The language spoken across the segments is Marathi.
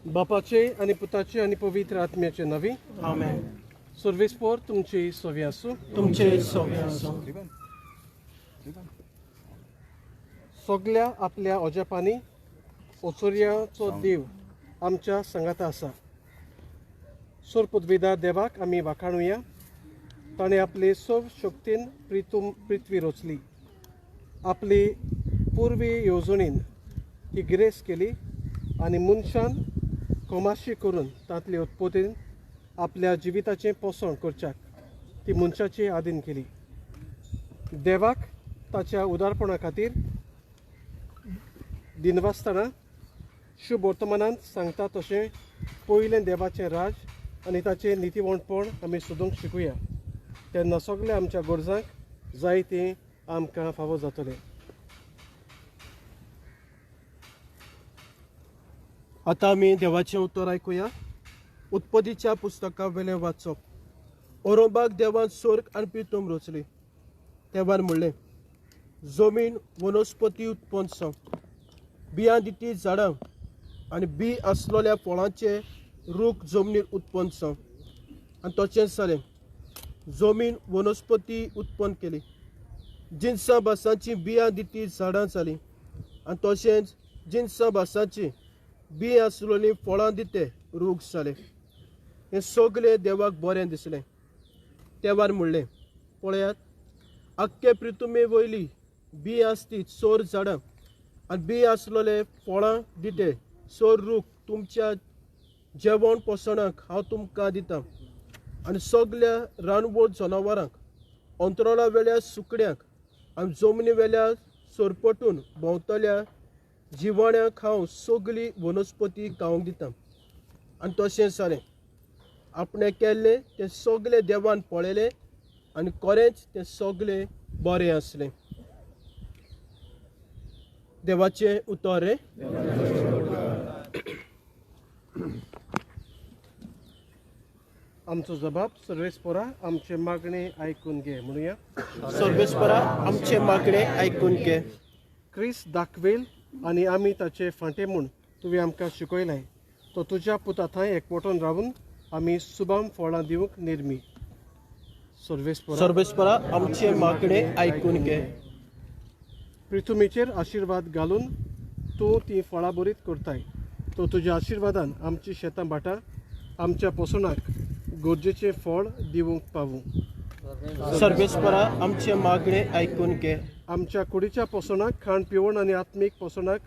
बापाचे आणि पुताचे आणि पवित्र आत्म्याचे नवी आमेन. सर्वेस्पोर तुमची सोवी आसूं. तुमचे सोबे आसूं. सगळ्या आपल्या ओजेपांनी ओचोऱ्याचो देव आमच्या संगात आसा. सोर पदवीदार देवाक आमी वाखाणुया. ताणें आपले सव शक्तीन पृथ्वी रचली. आपली पुर्वी येवजणीन ही गिरेस्त केली आनी मनशान कोमाशी करून तांतले उत्पत्तीन आपल्या जिविताचें पोसण करच्याक ती मनशाची आदीन केली. देवाक ताच्या उदारपणा खातीर दिनवासतना शुभ वर्तमानांत सांगता तशें पयलें देवाचें राज आनी ताचें नितीवणपण आमी सोदूंक शिकुया. तेन्ना सगळ्या आमच्या गरजांक जाय तें आमकां फावो जातलें. आतां आमी देवाचें उतर आयकुया. उत्पत्तीच्या पुस्तका वेलें वाचप. ओरोबाक देवान स्वर्ग आनी पृथ्वी रचली. देवान म्हणलें, जमीन वनस्पती उत्पन्न जावं, बियां दिती झाडां आनी बी आसलोल्या फळांचे रूख जमनीर उत्पन्न जावं. आनी तशेंच जालें. जमीन वनस्पती उत्पन्न केली. जिनसां भासांची बियां दिती झाडां जालीं आनी तशेंच जिनसां भासांची बी आसलोलीं फळां दिते रूख जाले. हें सगळें देवाक बरें दिसलें. देवान म्हणलें, पळयात, आख्खे पृथ्वी वयली बी आसती चोर झाडां आनी बी आसलोले फळां दिते चोर रूख तुमच्या जेवण पोसणाक हांव तुमकां दितां. आनी सगळ्या रानवळ जनावरांक, अंतराळा वेल्या सुकण्यांक आनी जमनी वेल्या सोरपटून भोंवतल्या जिवाण्यांक हांव सगळी वनस्पती खावंक दितां. आनी तशेंच जालें. आपणें केल्लें तें सगळें देवान पळयलें आनी खरेंच तें सगळें बरें आसलें. देवाचें उतर रे. आमचो जबाब सर्वेस्पोरा आमचे मागणे आयकून घे म्हणुया. सर्वेस्परा आमचे मागणे आयकून घे. क्रिस्त दाखवेल आनी आमी ताचे फांटे म्हूण तुवें आमकां शिकयलें. तो तुज्या पुता थंय एकवटून रावून आमी सुबाम फळां दिवंक निर्मी. सर्वेस्परा आमचे मागणे आयकून घे. पृथ्वीचेर आशिर्वाद घालून तूं ती फळां बरीत करताय. तो तुज्या आशिर्वादान आमची शेतां भाटां आमच्या पोसणाक गरजेचें फळ दिवंक पावूं. सर्वेस्परा आमचे मागणे आयकून घे. आमच्या कुडीच्या पोसणाक खाण पिवण आनी आत्मीक पोसणाक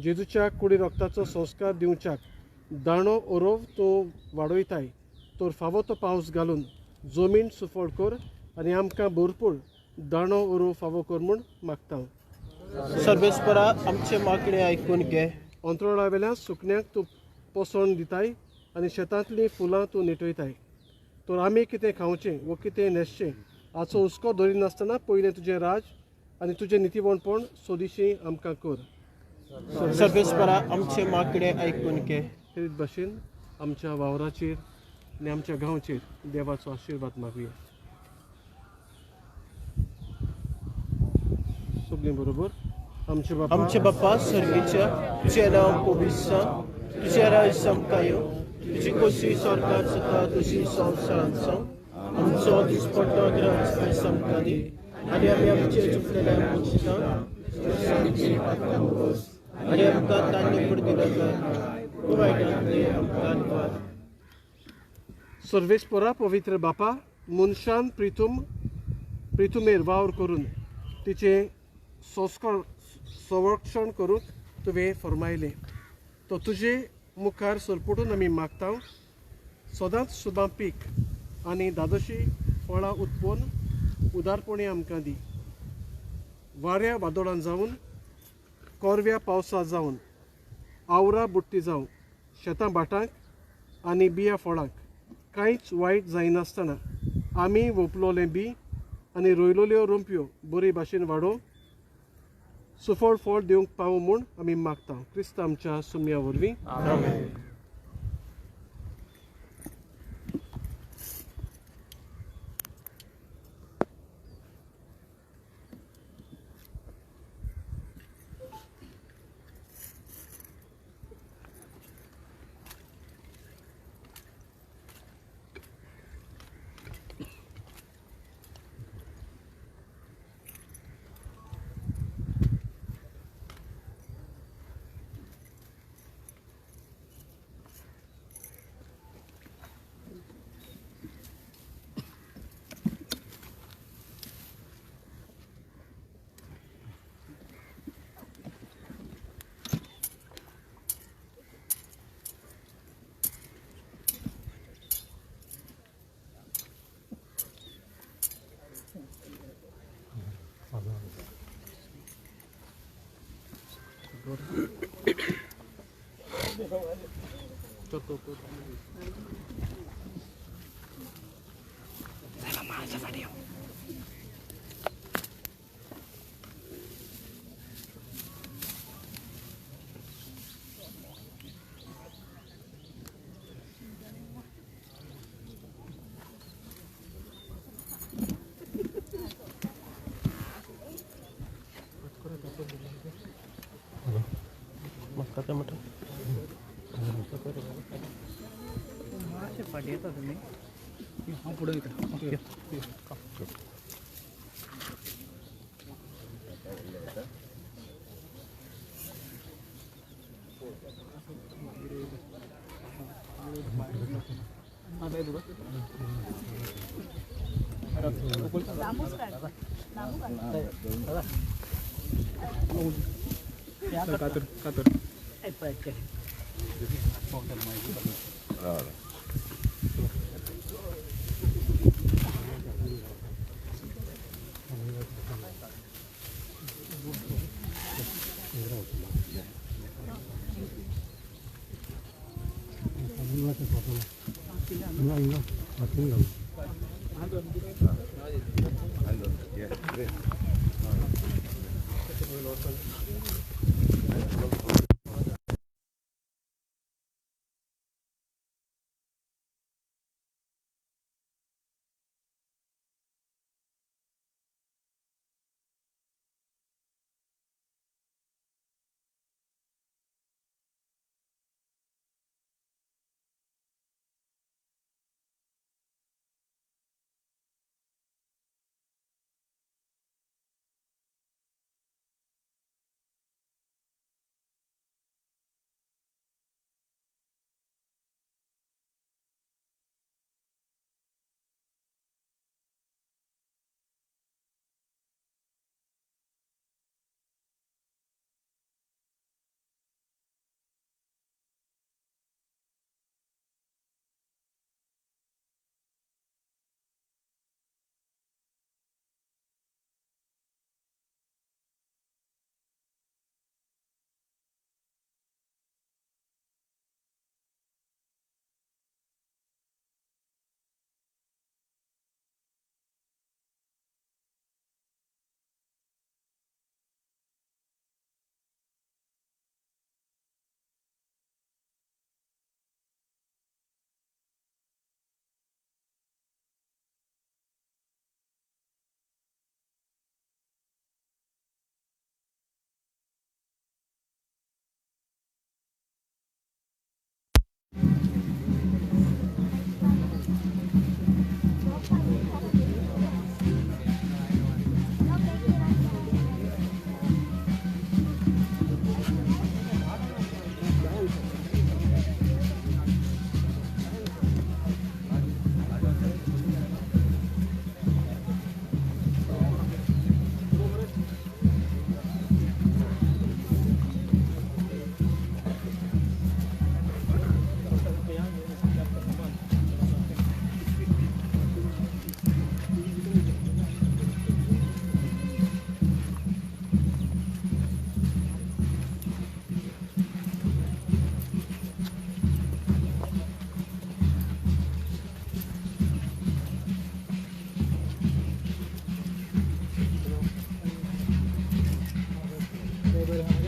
जेजूच्या कुडी रक्ताचो संस्कार दिवच्याक दाणो ओरोव तूं वाडयताय. तर फावो तो पावस घालून जमीन सुफळ कर आनी आमकां भरपूर दाणो ओरोव फावो कर म्हूण मागता. सर्वेस्परा आमचे मागणे आयकून घे. अंतराळा वेल्या सुकण्यांक तूं पोसण दिताय आनी शेतांतलीं फुलां तूं निटयताय. तर आमी कितें खावचें वा कितें न्हेसचें हाचो हुस्को धरिनासतना पयलें तुजें राज आनी तुजें नितीवणपण सोदिशीं आमकां कर. सर्वेस्परा आमचे मागणे आयकून घे. तेच भाशेन आमच्या वावराचेर आनी आमच्या गांवचेर देवाचो आशिर्वाद मागुया. सगळीं बरोबर. आमचे बाप्पा सर्गीच्या, तुजें नांव पवित्र जावं, तुजें राज समका येवं, तुजी खोशी स्वर्गांत जाता तशी संवसारांत जावं. आमचो दिसपट्टो आज आयज आमकां दी आनी आमी आमचे चुकलेल्या मनशांक आनी आमकां तांणी पडदिनाका तूं वायटांतली आमकां निवार. सर्वेस्परा पवित्र बापा, मनशान पृथ्वीमेर वावर करून तिचें संरक्षण करूंक तुवें फरमायलें. तो तुजे मुखार सरपटून आमी मागता. सदांच शुभां पीक आनी दादोशी फळां उत्पन्न उदारपणी आमकां दी. वाऱ्या वादळान जावन, कोरव्या पावसा जावन, आवरां बुट्टी जावं, शेतां भाटांक आनी बियां फळांक कांयच वायट जायनासतना आमी वोपलोलें बी आनी रोयलोल्यो रोंपयो बरे भाशेन वाडोवं सुफळ फळ दिवंक पावूं म्हूण आमी मागता. क्रिस्त आमच्या सुमया वरवीं. आमेन. बरोबर